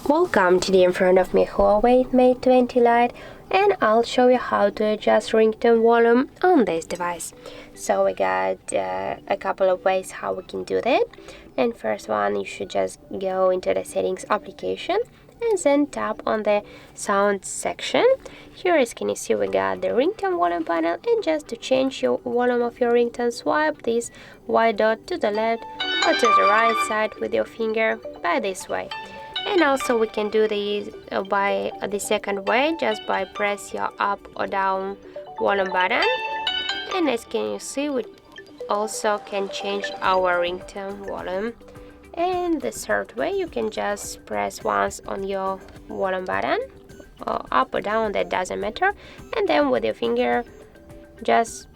Welcome, today in front of me Huawei Mate 20 Lite, and I'll show you how to adjust ringtone volume on this device. So we got a couple of ways how we can do that. And first one, you should just go into the settings application and then tap on the sound section. Here, as can you see, we got the ringtone volume panel, and just to change your volume of your ringtone, swipe this white dot to the left or to the right side with your finger by this way. And also we can do this by the second way, just by press your up or down volume button. And as can you see, we also can change our ringtone volume. And the third way, you can just press once on your volume button, or up or down, that doesn't matter, and then with your finger just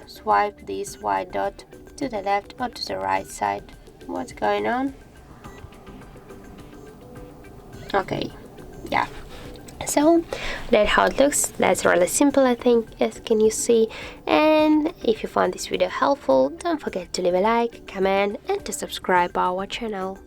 swipe this white dot to the left or to the right side. What's going on? Okay, yeah, so that's how it looks. That's really simple, I think, as can you see. And if you found this video helpful, don't forget to leave a like, comment, and to subscribe our channel.